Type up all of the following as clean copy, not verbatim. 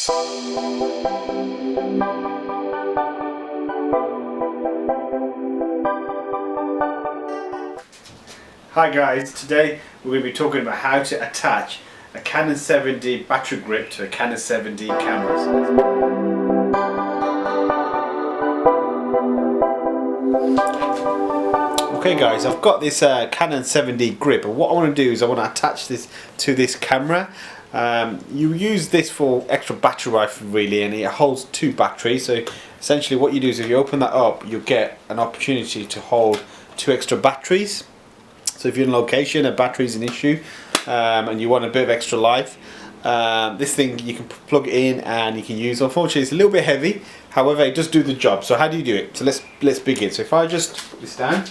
Hi guys, today we're going to be talking about how to attach a Canon 7D battery grip to a Canon 7D camera. Okay guys, I've got this Canon 7D grip, and what I want to do is I want to attach this to this camera. You use this for extra battery life really, and it holds 2 batteries. So essentially what you do is if you open that up, you'll get an opportunity to hold 2 extra batteries. So if you're in location, a battery is an issue, and you want a bit of extra life, this thing you can plug it in and you can use. Unfortunately, it's a little bit heavy. However, it does do the job. So how do you do it? So let's begin. So if I just put this down,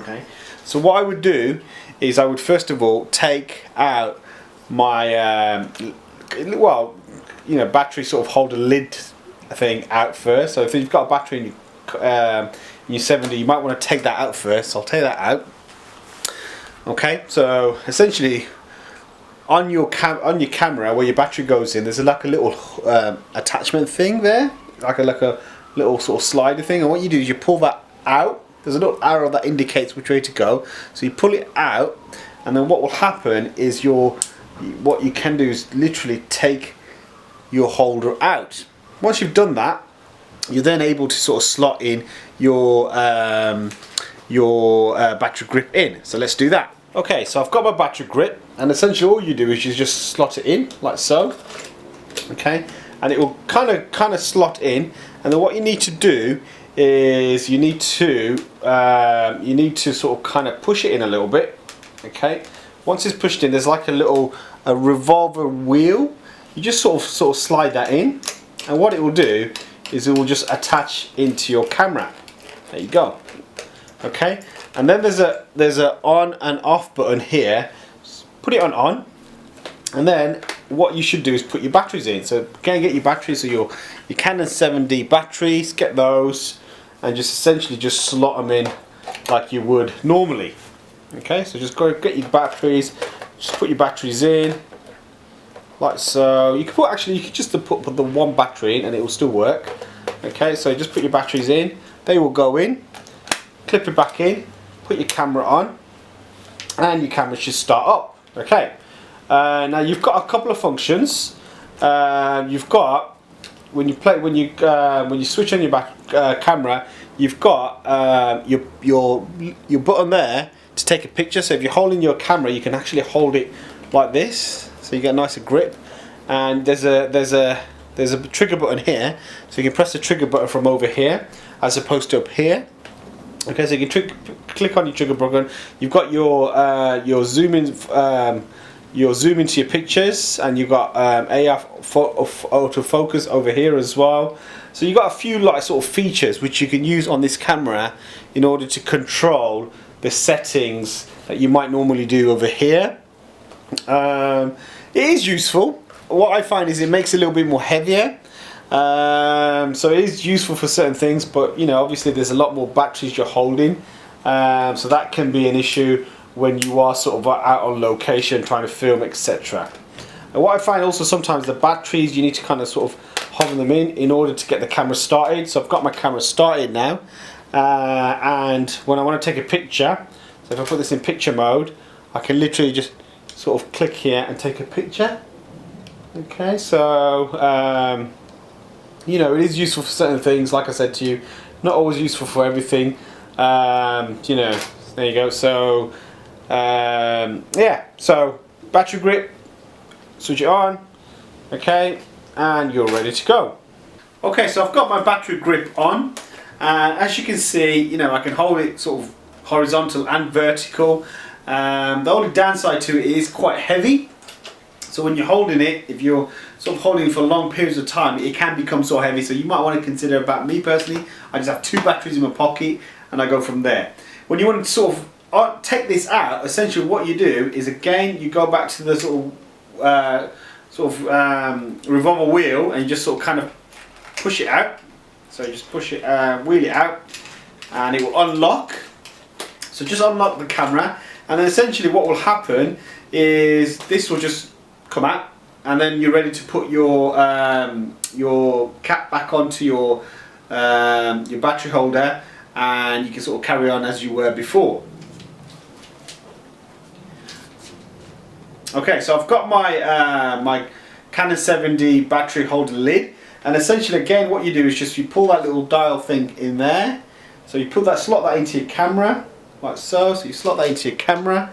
okay. So what I would do is I would first of all take out my battery sort of holder lid thing out first. So if you've got a battery in your 70, you might want to take that out first. So I'll take that out. Okay, so essentially on your camera where your battery goes in, there's like a little attachment thing there, like a little sort of slider thing, and what you do is you pull that out. There's a little arrow that indicates which way to go, so you pull it out, and then what will happen is what you can do is literally take your holder out. Once you've done that, you're then able to sort of slot in your battery grip in. So let's do that. Okay, so I've got my battery grip, and essentially all you do is you just slot it in like so. Okay, and it will kind of slot in, and then what you need to do is you need to sort of kind of push it in a little bit. Okay, once it's pushed in, there's like a revolver wheel. You just sort of slide that in, and what it will do is it will just attach into your camera. There you go. Okay, and then there's a on and off button here. Put it on, and then what you should do is put your batteries in. So again, get your batteries, so your Canon 7D batteries, get those, and just essentially just slot them in like you would normally. Okay, so just go get your batteries, just put your batteries in like so. You could just put the one battery in and it will still work. Okay, so just put your batteries in, they will go in, clip it back in, put your camera on, and your camera should start up. Okay, now you've got a couple of functions. You've got when you switch on your camera, you've got your button there to take a picture. So if you're holding your camera, you can actually hold it like this, so you get a nicer grip. And there's a trigger button here, so you can press the trigger button from over here as opposed to up here. Okay, so you can click on your trigger button. You've got your zoom in, your zoom into your pictures, and you've got AF autofocus over here as well. So you've got a few sort of features which you can use on this camera in order to control the settings that you might normally do over here. It is useful. What I find is it makes it a little bit more heavier. So it is useful for certain things, but obviously there's a lot more batteries you're holding, so that can be an issue when you are sort of out on location trying to film, etc. And what I find also, sometimes the batteries you need to kind of sort of hover them in order to get the camera started. So I've got my camera started now, and when I want to take a picture, so if I put this in picture mode, I can literally just sort of click here and take a picture. Okay, so it is useful for certain things. Like I said to you, not always useful for everything. There you go. So yeah, so battery grip, switch it on, okay, and you're ready to go. Okay, so I've got my battery grip on, and as you can see, I can hold it sort of horizontal and vertical. The only downside to it is quite heavy. So when you're holding it, if you're sort of holding it for long periods of time, it can become so heavy. So you might want to consider, about me personally, I just have 2 batteries in my pocket and I go from there. When you want to sort of take this out, essentially what you do is, again, you go back to the sort of revolver wheel, and you just sort of kind of push it out. So you just push it, wheel it out, and it will unlock. So just unlock the camera, and then essentially what will happen is this will just come out, and then you're ready to put your cap back onto your battery holder, and you can sort of carry on as you were before. Okay, so I've got my my Canon 7D battery holder lid, and essentially again what you do is just you pull that little dial thing in there. So you put that, slot that into your camera like so. So you slot that into your camera,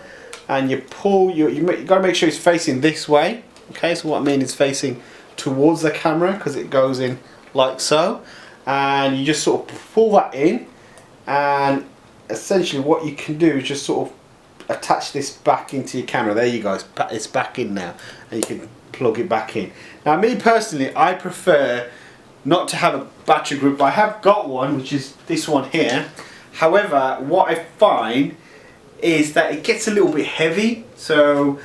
and you pull you got to make sure it's facing this way. Okay, so what I mean is facing towards the camera, because it goes in like so, and you just sort of pull that in, and essentially what you can do is just sort of attach this back into your camera. There you go, it's back in now, and you can plug it back in. Now me personally, I prefer not to have a battery grip, but I have got one, which is this one here. However, what I find is that it gets a little bit heavy, so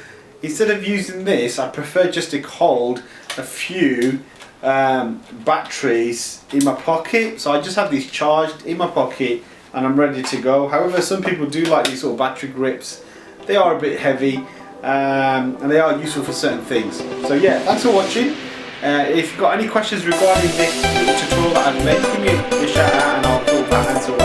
instead of using this, I prefer just to hold a few batteries in my pocket. So I just have these charged in my pocket and I'm ready to go. However, some people do like these sort of battery grips. They are a bit heavy, and they are useful for certain things. So yeah, thanks for watching. If you've got any questions regarding this tutorial that I've made, give me a shout out and I'll answer